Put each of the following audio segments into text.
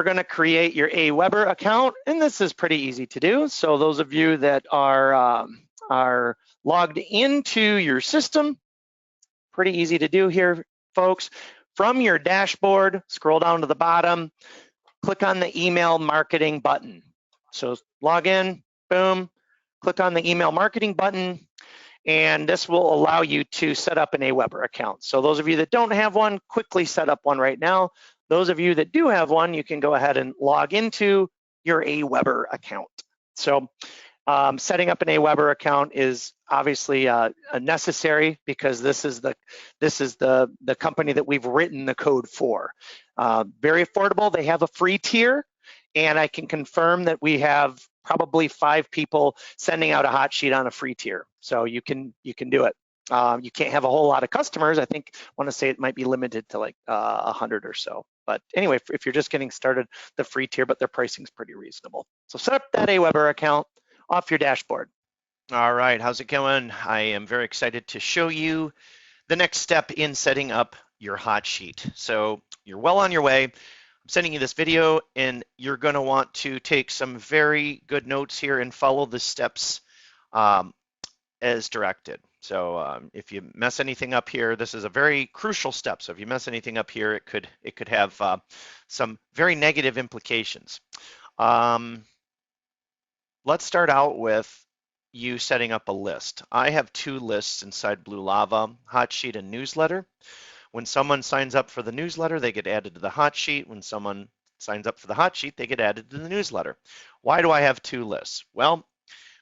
going to create your AWeber account, and this is pretty easy to do. So those of you that are logged into your system, pretty easy to do here, folks. From your dashboard, scroll down to the bottom, click on the email marketing button. So log in, boom, click on the email marketing button, and this will allow you to set up an AWeber account. So those of you that don't have one, quickly set up one right now. Those of you that do have one, you can go ahead and log into your AWeber account. So setting up an AWeber account is obviously necessary because this is the company that we've written the code for. Very affordable. They have a free tier, and I can confirm that we have probably 5 people sending out a hot sheet on a free tier. So you can do it. You can't have a whole lot of customers. I want to say it might be limited to like 100 or so. But anyway, if you're just getting started, the free tier, but their pricing is pretty reasonable. So set up that AWeber account off your dashboard. All right, how's it going? I am very excited to show you the next step in setting up your hot sheet. So you're well on your way. I'm sending you this video, and you're going to want to take some very good notes here and follow the steps as directed. So if you mess anything up here, this is a very crucial step. So if you mess anything up here, it could have some very negative implications. Let's start out with you setting up a list. I have 2 lists inside Blue Lava, hot sheet and newsletter. When someone signs up for the newsletter, they get added to the hot sheet. When someone signs up for the hot sheet, they get added to the newsletter. Why do I have 2 lists? Well,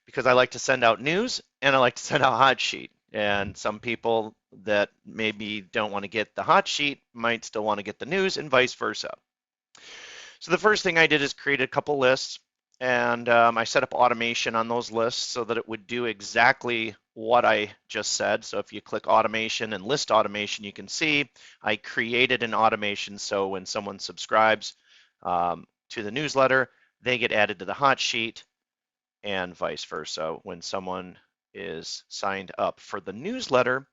because I like to send out news and I like to send out hot sheet. And some people that maybe don't want to get the hot sheet might still want to get the news, and vice versa. So the first thing I did is create a couple lists, and I set up automation on those lists so that it would do exactly what I just said. So if you click automation and list automation, you can see I created an automation so when someone subscribes to the newsletter, they get added to the hot sheet, and vice versa when someone is signed up for the newsletter.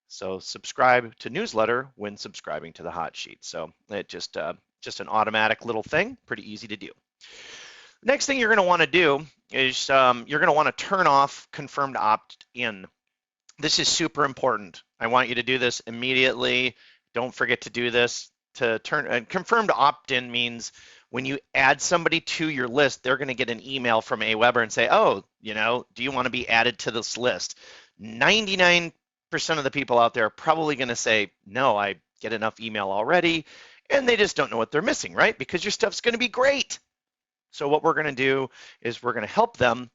So subscribe to newsletter when subscribing to the hot sheet. So it just an automatic little thing, pretty easy to do. Next thing you're going to want to do is you're going to want to turn off confirmed opt-in. This is super important. I want you to do this immediately. Don't forget to do this. To turn confirmed opt-in means when you add somebody to your list, they're going to get an email from AWeber and say, oh, do you want to be added to this list? 99% of the people out there are probably going to say, no, I get enough email already, and they just don't know what they're missing, right? Because your stuff's going to be great. So what we're going to do is we're going to help them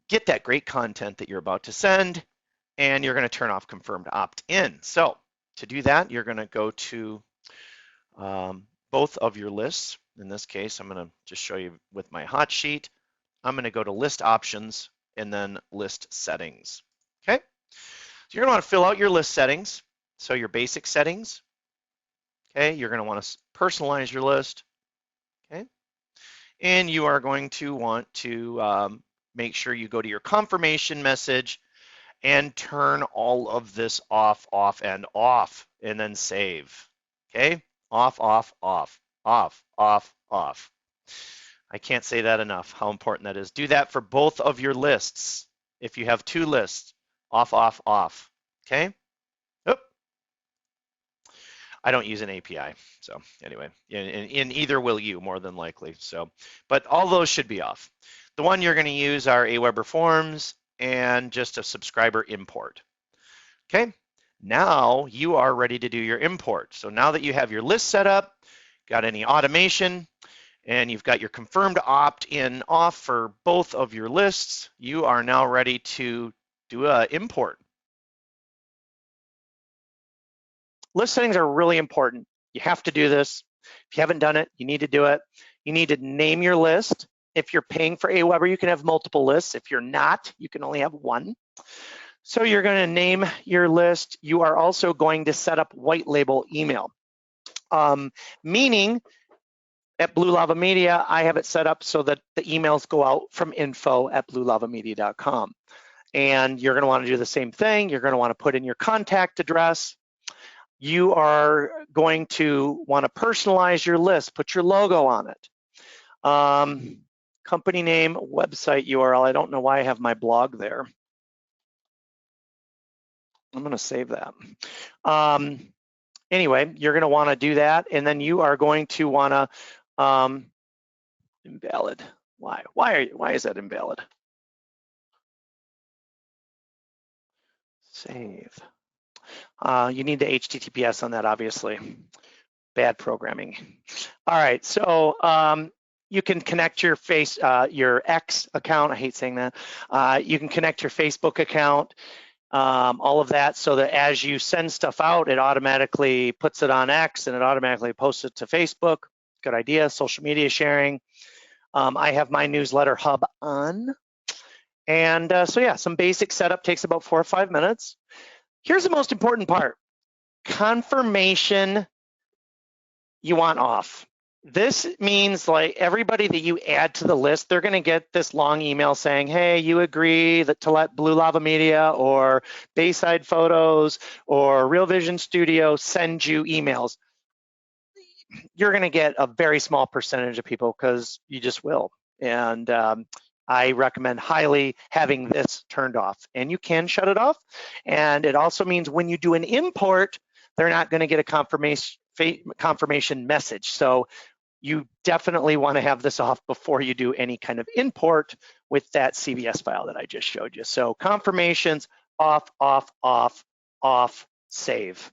get that great content that you're about to send, and you're going to turn off confirmed opt-in. So to do that, you're going to go to both of your lists. In this case, I'm going to just show you with my hot sheet. I'm going to go to list options and then list settings. Okay, so you're going to want to fill out your list settings. So your basic settings. Okay, you're going to want to personalize your list. Okay, and you are going to want to make sure you go to your confirmation message and turn all of this off, and off, and then save. Okay, off, off, off. Off, off, off. I can't say that enough, how important that is. Do that for both of your lists. If you have 2 lists, off, off, off, okay? Oop. I don't use an API, so anyway, and either will you, more than likely. So, but all those should be off. The one you're gonna use are AWeber forms and just a subscriber import, okay? Now you are ready to do your import. So now that you have your list set up, got any automation, and you've got your confirmed opt-in off for both of your lists, you are now ready to do an import. List settings are really important. You have to do this. If you haven't done it, you need to do it. You need to name your list. If you're paying for AWeber, you can have multiple lists. If you're not, you can only have one. So you're going to name your list. You are also going to set up white label email. Meaning at Blue Lava Media, I have it set up so that the emails go out from info@bluelavamedia.com. And you're going to want to do the same thing. You're going to want to put in your contact address. you are going to want to personalize your list, put your logo on it. Company name, website URL. I don't know why I have my blog there. I'm going to save that. Anyway, you're going to want to do that, and then you are going to want to invalid. Why is that invalid? Save. You need the HTTPS on that, obviously. Bad programming. All right, so you can connect your your X account. I hate saying that. You can connect your Facebook account, all of that, so that as you send stuff out, it automatically puts it on X and it automatically posts it to Facebook. Good idea. Social media sharing. I have my newsletter hub on. And so yeah, some basic setup takes about 4 or 5 minutes. Here's the most important part. Confirmation you want off. This means like everybody that you add to the list, they're going to get this long email saying, hey, you agree that to let Blue Lava Media or Bayside Photos or Real Vision Studio send you emails. You're going to get a very small percentage of people because you just will. And I recommend highly having this turned off, and you can shut it off. And it also means when you do an import, they're not going to get a confirmation message. So you definitely want to have this off before you do any kind of import with that CVS file that I just showed you. So confirmations off, off, off, off, save.